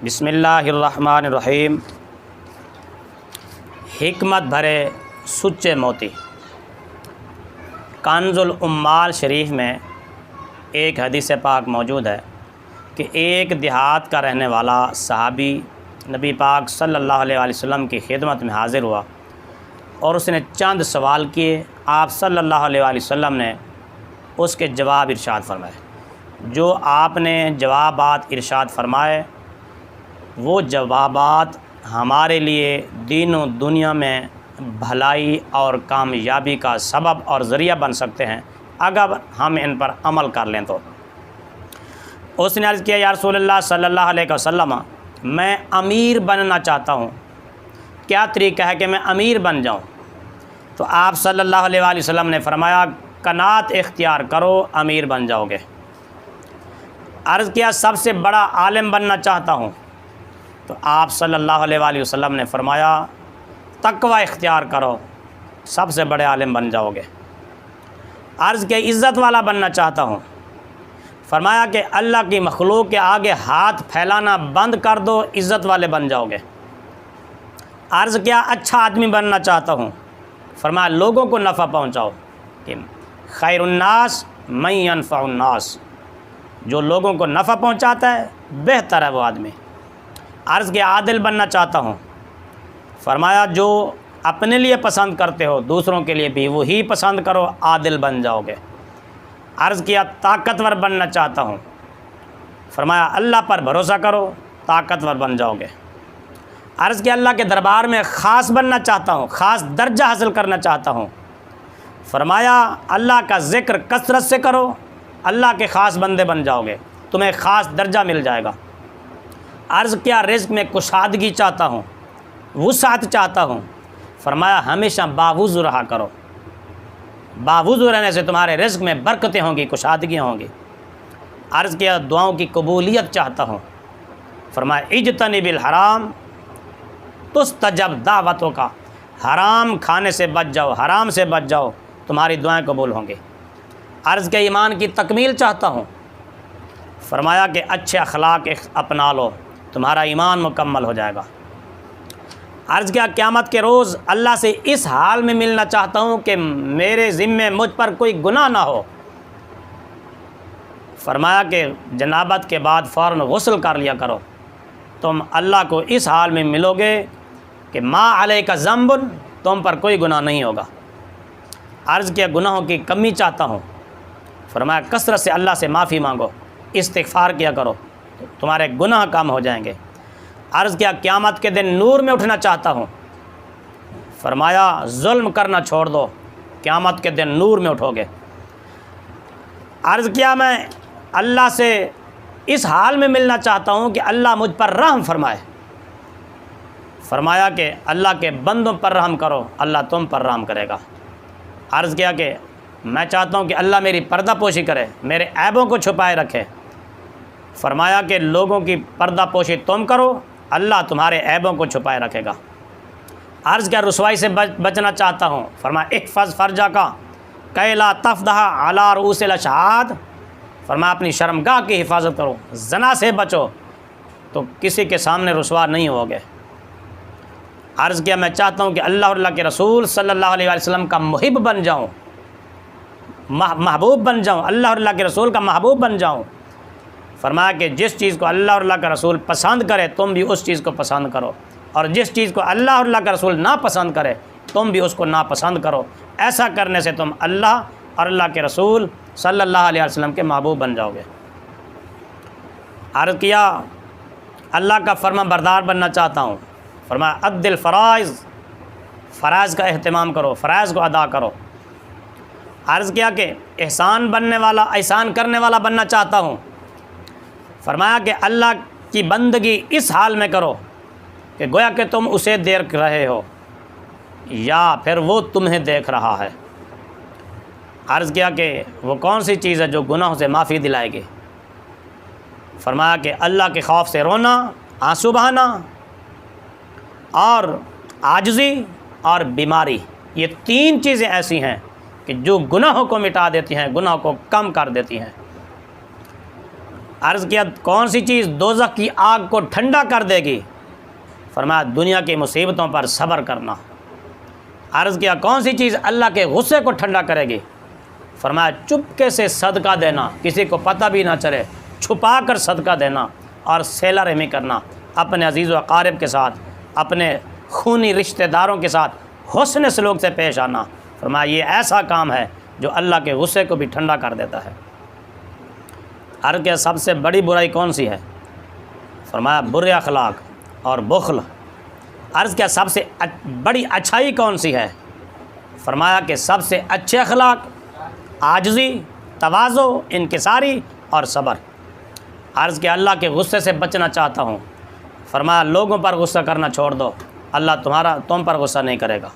بسم اللہ الرحمن الرحیم۔ حکمت بھرے سچے موتی۔ کنز العمال شریف میں ایک حدیث پاک موجود ہے کہ ایک دیہات کا رہنے والا صحابی نبی پاک صلی اللہ علیہ وسلم کی خدمت میں حاضر ہوا اور اس نے چند سوال کیے۔ آپ صلی اللہ علیہ وسلم نے اس کے جواب ارشاد فرمائے۔ جو آپ نے جوابات ارشاد فرمائے وہ جوابات ہمارے لیے دین و دنیا میں بھلائی اور کامیابی کا سبب اور ذریعہ بن سکتے ہیں اگر ہم ان پر عمل کر لیں تو۔ اس نے عرض کیا، یا رسول اللہ صلی اللہ علیہ وسلم، میں امیر بننا چاہتا ہوں، کیا طریقہ ہے کہ میں امیر بن جاؤں؟ تو آپ صلی اللہ علیہ وسلم نے فرمایا، قناعت اختیار کرو، امیر بن جاؤ گے۔ عرض کیا، سب سے بڑا عالم بننا چاہتا ہوں۔ تو آپ صلی اللہ علیہ وسلم نے فرمایا، تقوی اختیار کرو، سب سے بڑے عالم بن جاؤ گے۔ عرض کیا، عزت والا بننا چاہتا ہوں۔ فرمایا کہ اللہ کی مخلوق کے آگے ہاتھ پھیلانا بند کر دو، عزت والے بن جاؤ گے۔ عرض کیا، اچھا آدمی بننا چاہتا ہوں۔ فرمایا، لوگوں کو نفع پہنچاؤ، کہ خیر الناس من ينفع الناس، جو لوگوں کو نفع پہنچاتا ہے بہتر ہے وہ آدمی۔ عرض کیا، عادل بننا چاہتا ہوں۔ فرمایا، جو اپنے لیے پسند کرتے ہو دوسروں کے لیے بھی وہی پسند کرو، عادل بن جاؤ گے۔ عرض کیا، طاقتور بننا چاہتا ہوں۔ فرمایا، اللہ پر بھروسہ کرو، طاقتور بن جاؤ گے۔ عرض کیا، اللہ کے دربار میں خاص بننا چاہتا ہوں، خاص درجہ حاصل کرنا چاہتا ہوں۔ فرمایا، اللہ کا ذکر کثرت سے کرو، اللہ کے خاص بندے بن جاؤ گے، تمہیں خاص درجہ مل جائے گا۔ عرض کیا، رزق میں کشادگی چاہتا ہوں، وسعت چاہتا ہوں۔ فرمایا، ہمیشہ باوضو رہا کرو، باوضو رہنے سے تمہارے رزق میں برکتیں ہوں گی، کشادگیاں ہوں گی۔ عرض کیا، دعاؤں کی قبولیت چاہتا ہوں۔ فرمایا، اجتنب الحرام تستجب دعوتوں کا، حرام کھانے سے بچ جاؤ، حرام سے بچ جاؤ، تمہاری دعائیں قبول ہوں گی۔ عرض کے، ایمان کی تکمیل چاہتا ہوں۔ فرمایا کہ اچھے اخلاق اپنا لو، تمہارا ایمان مکمل ہو جائے گا۔ عرض کیا، قیامت کے روز اللہ سے اس حال میں ملنا چاہتا ہوں کہ میرے ذمے مجھ پر کوئی گناہ نہ ہو۔ فرمایا کہ جنابت کے بعد فوراً غسل کر لیا کرو، تم اللہ کو اس حال میں ملو گے کہ ما علیک ذنب، تم پر کوئی گناہ نہیں ہوگا۔ عرض کیا، گناہوں کی کمی چاہتا ہوں۔ فرمایا، کثرت سے اللہ سے معافی مانگو، استغفار کیا کرو، تمہارے گناہ کم ہو جائیں گے۔ عرض کیا، قیامت کے دن نور میں اٹھنا چاہتا ہوں۔ فرمایا، ظلم کرنا چھوڑ دو، قیامت کے دن نور میں اٹھو گے۔ عرض کیا، میں اللہ سے اس حال میں ملنا چاہتا ہوں کہ اللہ مجھ پر رحم فرمائے۔ فرمایا کہ اللہ کے بندوں پر رحم کرو، اللہ تم پر رحم کرے گا۔ عرض کیا کہ میں چاہتا ہوں کہ اللہ میری پردہ پوشی کرے، میرے عیبوں کو چھپائے رکھے۔ فرمایا کہ لوگوں کی پردہ پوشی تم کرو، اللہ تمہارے عیبوں کو چھپائے رکھے گا۔ عرض کیا، رسوائی سے بچنا چاہتا ہوں۔ فرمایا، احفظ فرجک کی لا تفضح علی رؤوس الاشہاد، فرمایا اپنی شرمگاہ کی حفاظت کرو، زنا سے بچو تو کسی کے سامنے رسوا نہیں ہوگے۔ عرض کیا، میں چاہتا ہوں کہ اللہ اور اللہ کے رسول صلی اللہ علیہ وسلم کا محب بن جاؤں، محبوب بن جاؤں، اللہ اور اللہ کے رسول کا محبوب بن جاؤں۔ فرمایا کہ جس چیز کو اللہ اور اللہ کا رسول پسند کرے تم بھی اس چیز کو پسند کرو، اور جس چیز کو اللہ اور اللہ کا رسول ناپسند کرے تم بھی اس کو ناپسند کرو۔ ایسا کرنے سے تم اللہ اور اللہ کے رسول صلی اللہ علیہ وسلم کے محبوب بن جاؤ گے۔ عرض کیا، اللہ کا فرما بردار بننا چاہتا ہوں۔ فرمایا، اد الفرائض، فرائض کا اہتمام کرو، فرائض کو ادا کرو۔ عرض کیا کہ احسان بننے والا، احسان کرنے والا بننا چاہتا ہوں۔ فرمایا کہ اللہ کی بندگی اس حال میں کرو کہ گویا کہ تم اسے دیکھ رہے ہو یا پھر وہ تمہیں دیکھ رہا ہے۔ عرض کیا کہ وہ کون سی چیز ہے جو گناہوں سے معافی دلائے گی؟ فرمایا کہ اللہ کے خوف سے رونا، آنسو بہانا، اور عاجزی اور بیماری، یہ تین چیزیں ایسی ہیں کہ جو گناہوں کو مٹا دیتی ہیں، گناہوں کو کم کر دیتی ہیں۔ عرض کیا کون سی چیز دوزخ کی آگ کو ٹھنڈا کر دے گی؟ فرمایا دنیا کی مصیبتوں پر صبر کرنا۔ عرض کیا کون سی چیز اللہ کے غصے کو ٹھنڈا کرے گی؟ فرمایا چپکے سے صدقہ دینا، کسی کو پتہ بھی نہ چلے، چھپا کر صدقہ دینا، اور صلہ رحمی کرنا، اپنے عزیز و اقارب کے ساتھ، اپنے خونی رشتہ داروں کے ساتھ حسن سلوک سے پیش آنا۔ فرمایا یہ ایسا کام ہے جو اللہ کے غصے کو بھی ٹھنڈا کر دیتا ہے۔ عرض کیا سب سے بڑی برائی کون سی ہے؟ فرمایا برے اخلاق اور بخل۔ عرض کیا سب سے بڑی اچھائی کون سی ہے؟ فرمایا کہ سب سے اچھے اخلاق عاجزی، تواضع، انکساری اور صبر۔ عرض کیا اللہ کے غصے سے بچنا چاہتا ہوں۔ فرمایا لوگوں پر غصہ کرنا چھوڑ دو، اللہ تم پر غصہ نہیں کرے گا۔